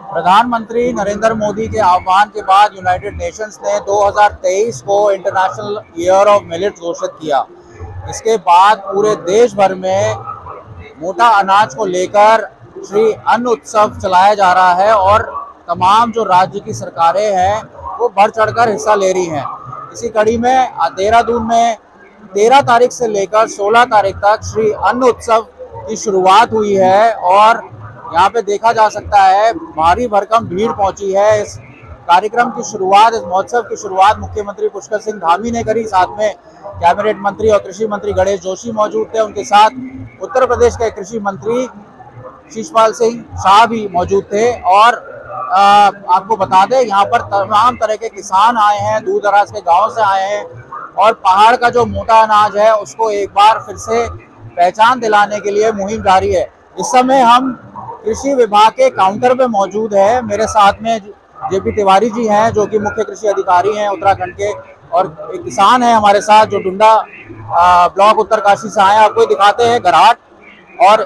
प्रधानमंत्री नरेंद्र मोदी के आह्वान के बाद यूनाइटेड नेशंस ने 2023 को इंटरनेशनल ईयर ऑफ मिलेट्स घोषित किया। इसके बाद पूरे देश भर में मोटा अनाज को लेकर श्री अन्न उत्सव चलाया जा रहा है और तमाम जो राज्य की सरकारें हैं वो बढ़ चढ़कर हिस्सा ले रही हैं। इसी कड़ी में देहरादून में 13 तारीख से लेकर 16 तारीख तक श्री अन्न उत्सव की शुरुआत हुई है और यहाँ पे देखा जा सकता है भारी भरकम भीड़ पहुंची है। इस कार्यक्रम की शुरुआत, इस महोत्सव की शुरुआत मुख्यमंत्री पुष्कर सिंह धामी ने करी। साथ में कैबिनेट मंत्री और कृषि मंत्री गणेश जोशी मौजूद थे। उनके साथ उत्तर प्रदेश के कृषि मंत्री शिषपाल सिंह शाह भी मौजूद थे। और आपको बता दें, यहाँ पर तमाम तरह के किसान आए हैं, दूर दराज के गाँव से आए हैं और पहाड़ का जो मोटा अनाज है उसको एक बार फिर से पहचान दिलाने के लिए मुहिम जारी है। इस समय हम कृषि विभाग के काउंटर पे मौजूद है। मेरे साथ में जेपी तिवारी जी हैं जो कि मुख्य कृषि अधिकारी हैं उत्तराखंड के, और एक किसान है हमारे साथ जो डुंडा ब्लॉक उत्तरकाशी से आए। आपको दिखाते हैं घराट, और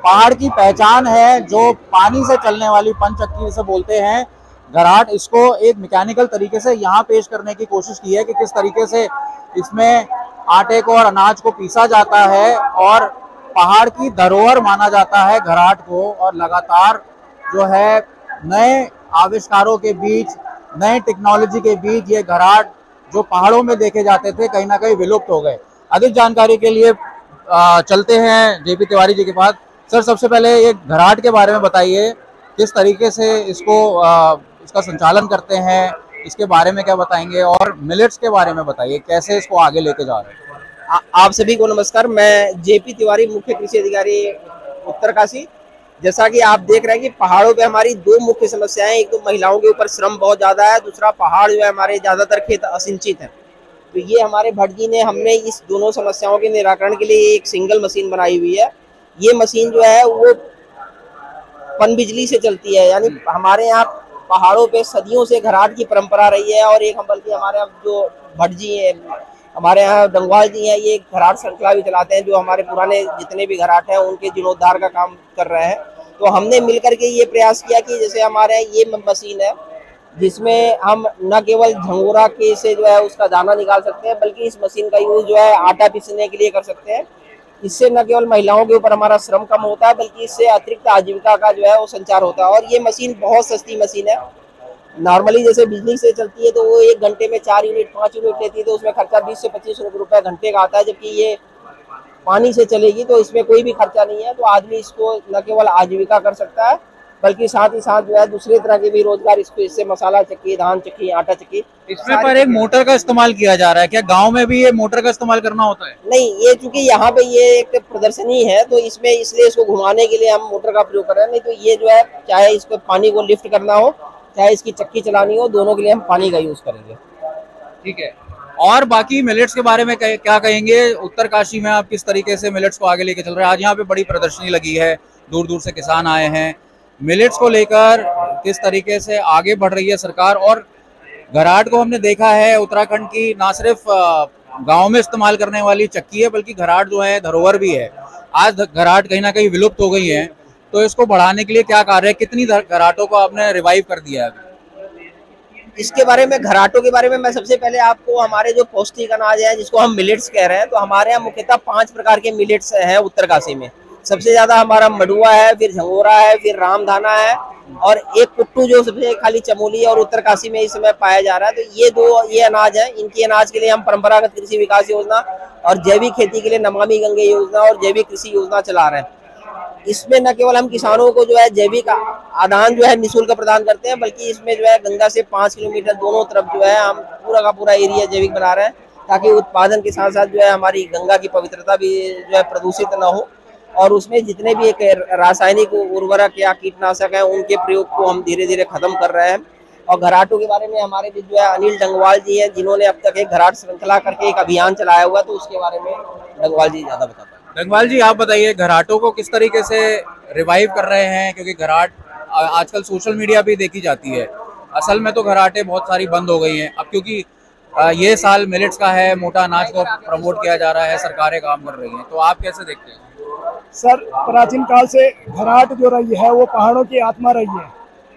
पहाड़ की पहचान है जो पानी से चलने वाली पंचचक्की जिसे बोलते हैं घराट। इसको एक मैकेनिकल तरीके से यहाँ पेश करने की कोशिश की है कि किस तरीके से इसमें आटे को और अनाज को पीसा जाता है और पहाड़ की धरोहर माना जाता है घराट को। और लगातार जो है नए आविष्कारों के बीच, नए टेक्नोलॉजी के बीच ये घराट जो पहाड़ों में देखे जाते थे कहीं ना कहीं विलुप्त हो गए। अधिक जानकारी के लिए चलते हैं जेपी तिवारी जी के पास। सर, सबसे पहले ये घराट के बारे में बताइए, किस तरीके से इसका संचालन करते हैं, इसके बारे में क्या बताएंगे, और मिलेट्स के बारे में बताइए कैसे इसको आगे लेके जा रहे हैं। आप सभी को नमस्कार। मैं जेपी तिवारी, मुख्य कृषि अधिकारी उत्तरकाशी। जैसा कि आप देख रहे हैं कि पहाड़ों पे हमारी दो मुख्य समस्याएं, एक तो महिलाओं के ऊपर श्रम बहुत ज़्यादा है, दूसरा पहाड़ जो है हमारे ज़्यादातर खेत असिंचित हैं। तो ये हमारे भट्ट जी ने हमने इस दोनों समस्याओं के निराकरण के लिए एक सिंगल मशीन बनाई हुई है। ये मशीन जो है वो पनबिजली से चलती है, यानी हमारे यहाँ पहाड़ों पे सदियों से घराट की परंपरा रही है। और एक हम बल्कि हमारे यहाँ जो भट्ट जी हैं, हमारे यहाँ डंगवाल जी हैं, ये घराट श्रृंखला भी चलाते हैं जो हमारे पुराने जितने भी घराट हैं उनके जीर्णोद्धार का काम कर रहे हैं। तो हमने मिलकर के ये प्रयास किया कि जैसे हमारे यहाँ ये मशीन है जिसमें हम न केवल झंगोरा के से जो है उसका दाना निकाल सकते हैं, बल्कि इस मशीन का यूज जो है आटा पीसने के लिए कर सकते हैं। इससे न केवल महिलाओं के ऊपर हमारा श्रम कम होता है, बल्कि इससे अतिरिक्त आजीविका का जो है वो संचार होता है। और ये मशीन बहुत सस्ती मशीन है। नॉर्मली जैसे बिजली से चलती है तो वो 1 घंटे में 4 यूनिट 5 यूनिट लेती है, तो उसमें खर्चा 20 से 25 रुपए घंटे का आता है। जबकि ये पानी से चलेगी तो इसमें कोई भी खर्चा नहीं है। तो आदमी इसको न केवल आजीविका कर सकता है, बल्कि साथ ही साथ जो है दूसरे तरह के भी रोजगार इससे मसाला चक्की, धान चक्की, आटा चक्की, इसमें पर एक मोटर का इस्तेमाल किया जा रहा है। क्या गांव में भी ये मोटर का इस्तेमाल करना होता है? नहीं, ये चूंकि यहाँ पे ये एक प्रदर्शनी है तो इसमें इसलिए इसको घुमाने के लिए हम मोटर का प्रयोग कर रहे हैं। नहीं तो ये जो है चाहे इसको पानी को लिफ्ट करना हो, चाहे इसकी चक्की चलानी हो, दोनों के लिए हम पानी का यूज करेंगे। ठीक है। और बाकी मिलेट्स के बारे में क्या कहेंगे? उत्तरकाशी में आप किस तरीके से मिलेट्स को आगे लेके चल रहे हैं? आज यहाँ पे बड़ी प्रदर्शनी लगी है, दूर दूर से किसान आए हैं। मिलेट्स को लेकर किस तरीके से आगे बढ़ रही है सरकार? और घराट को हमने देखा है उत्तराखंड की ना सिर्फ गांव में इस्तेमाल करने वाली चक्की है, बल्कि घराट जो है धरोहर भी है। आज घराट कहीं ना कहीं विलुप्त हो गई है, तो इसको बढ़ाने के लिए क्या कार्य है? कितनी घराटों को आपने रिवाइव कर दिया है? इसके बारे में, घराटों के बारे में मैं सबसे पहले आपको हमारे जो पौष्टिक अनाज है जिसको हम मिलेट्स कह रहे हैं, तो हमारे यहाँ मुख्यतः 5 प्रकार के मिलेट्स हैं उत्तरकाशी में। सबसे ज्यादा हमारा मडुआ है, फिर झंगोरा है, फिर रामदाना है, और एक कुट्टू जो सबसे खाली चमोली और उत्तरकाशी में इस समय पाया जा रहा है। तो ये अनाज है। इनके अनाज के लिए हम परंपरागत कृषि विकास योजना और जैविक खेती के लिए नमामि गंगे योजना और जैविक कृषि योजना चला रहे हैं। इसमें न केवल हम किसानों को जो है जैविक आदान जो है निःशुल्क प्रदान करते हैं, बल्कि इसमें जो है गंगा से 5 किलोमीटर दोनों तरफ जो है हम पूरा का पूरा एरिया जैविक बना रहे हैं, ताकि उत्पादन के साथ साथ जो है हमारी गंगा की पवित्रता भी जो है प्रदूषित न हो। और उसमें जितने भी एक रासायनिक उर्वरक या कीटनाशक हैं उनके प्रयोग को हम धीरे धीरे खत्म कर रहे हैं। और घराटों के बारे में हमारे भी जो है अनिल डंगवाल जी हैं, जिन्होंने अब तक एक घराट श्रृंखला करके एक अभियान चलाया हुआ, तो उसके बारे में डंगवाल जी ज्यादा बताते हैं। डंगवाल जी, आप बताइए घराटों को किस तरीके से रिवाइव कर रहे हैं? क्योंकि घराट आजकल सोशल मीडिया पे देखी जाती है, असल में तो घराटें बहुत सारी बंद हो गई हैं अब, क्योंकि ये साल मिलेट्स का है, मोटा अनाज को प्रमोट किया जा रहा है, सरकारें काम कर रही हैं, तो आप कैसे देखते हैं? सर, प्राचीन काल से घराट जो रही है वो पहाड़ों की आत्मा रही है।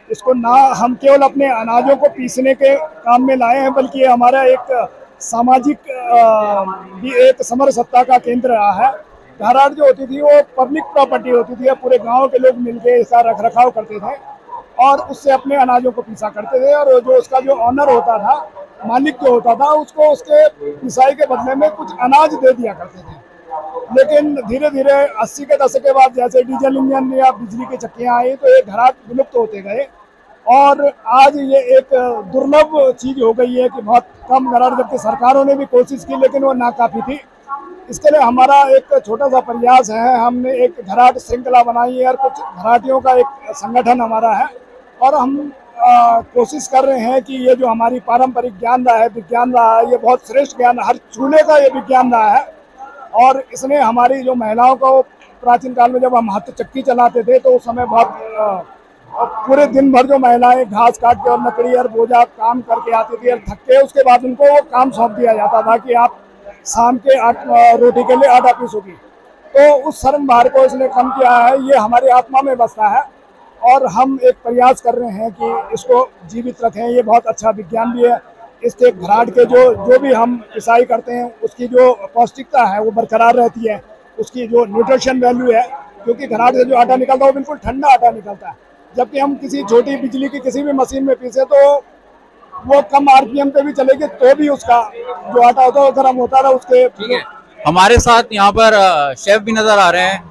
इसको ना हम केवल अपने अनाजों को पीसने के काम में लाए हैं, बल्कि ये हमारा एक सामाजिक भी एक समर सत्ता का केंद्र रहा है। घराट जो होती थी वो पब्लिक प्रॉपर्टी होती थी, पूरे गांव के लोग मिलके इसका रख रखाव करते थे और उससे अपने अनाजों को पीसा करते थे, और जो उसका जो ऑनर होता था, मालिक जो होता था, उसको उसके पिसाई के बदले में कुछ अनाज दे दिया करते थे। लेकिन धीरे धीरे 80 के दशक के बाद जैसे डीजल इंजन या बिजली की चक्कियां आई तो ये घराट विलुप्त होते गए, और आज ये एक दुर्लभ चीज हो गई है कि बहुत कम घराट, जबकि सरकारों ने भी कोशिश की लेकिन वो नाकाफी थी। इसके लिए हमारा एक छोटा सा प्रयास है, हमने एक घराट श्रृंखला बनाई है और कुछ घराटियों का एक संगठन हमारा है, और हम कोशिश कर रहे हैं कि ये जो हमारी पारंपरिक ज्ञान रहा है, विज्ञान रहा है, ये बहुत श्रेष्ठ ज्ञान, हर चूल्हे का ये विज्ञान रहा है। और इसने हमारी जो महिलाओं को, प्राचीन काल में जब हम हाथ चक्की चलाते थे तो उस समय बहुत पूरे दिन भर जो महिलाएं घास काट के और लकड़ी और बोझा काम करके आती थी और थक के, उसके बाद उनको वो काम सौंप दिया जाता था कि आप शाम के रोटी के लिए आटा पीसोगी। तो उस श्रम भार को इसने कम किया है, ये हमारी आत्मा में बसता है, और हम एक प्रयास कर रहे हैं कि इसको जीवित रखें। ये बहुत अच्छा विज्ञान भी है। इसके घराट के जो भी हम पिसाई करते हैं उसकी जो पौष्टिकता है वो बरकरार रहती है, उसकी जो न्यूट्रिशन वैल्यू है, क्योंकि घराट से जो आटा निकलता है वो बिल्कुल ठंडा आटा निकलता है, जबकि हम किसी छोटी बिजली की किसी भी मशीन में पीसे तो वो कम आरपीएम पे भी चलेगी तो भी उसका जो आटा होता है वो गर्म होता है उसके। ठीक है, हमारे साथ यहाँ पर शेफ भी नजर आ रहे हैं।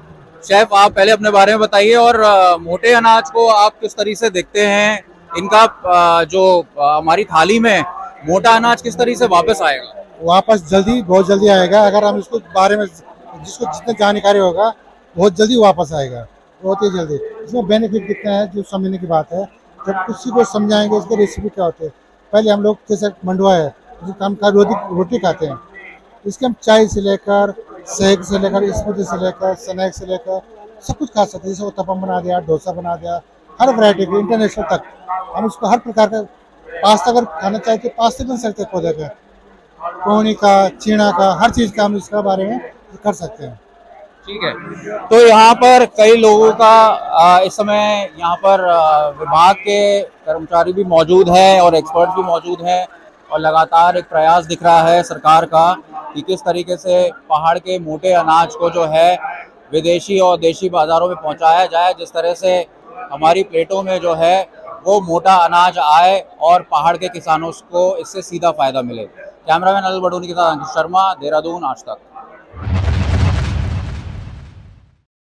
शेफ, आप पहले अपने बारे में बताइए और मोटे अनाज को आप किस तरीके से देखते हैं? इनका जो हमारी थाली में मोटा अनाज किस तरीके से वापस आएगा? वापस जल्दी, बहुत जल्दी आएगा। अगर हम इसको बारे में जिसको जितना जानकारी होगा बहुत जल्दी वापस आएगा, बहुत ही जल्दी। इसमें बेनिफिट कितना है जो समझने की बात है, जब किसी को समझाएंगे इसके रेसिपी क्या होते हैं। पहले हम लोग जैसे मंडुआ है, जिसको हम रोटी खाते हैं, इसके हम चाय से लेकर सेक से लेकर स्मूदी से लेकर स्नैक्स से लेकर सब कुछ खा सकते हैं। जैसे उत्तपम बना दिया, डोसा बना दिया, हर वैरायटी के इंटरनेशनल तक हम इसको हर प्रकार का पास्ता अगर खाना चाहते तो पास्ता बन सकते हैं, पौधे का, कोहनी का, चीना का, हर चीज़ का हम इसका बारे में कर सकते हैं। ठीक है, तो यहाँ पर कई लोगों का इस समय यहाँ पर विभाग के कर्मचारी भी मौजूद हैं और एक्सपर्ट भी मौजूद हैं, और लगातार एक प्रयास दिख रहा है सरकार का कि किस तरीके से पहाड़ के मोटे अनाज को जो है विदेशी और देशी बाज़ारों में पहुँचाया जाए, जिस तरह से हमारी प्लेटों में जो है वो मोटा अनाज आए और पहाड़ के किसानों को इससे सीधा फायदा मिले। कैमरामैन अनिल बडोनी के साथ अंकित शर्मा, देहरादून, आज तक।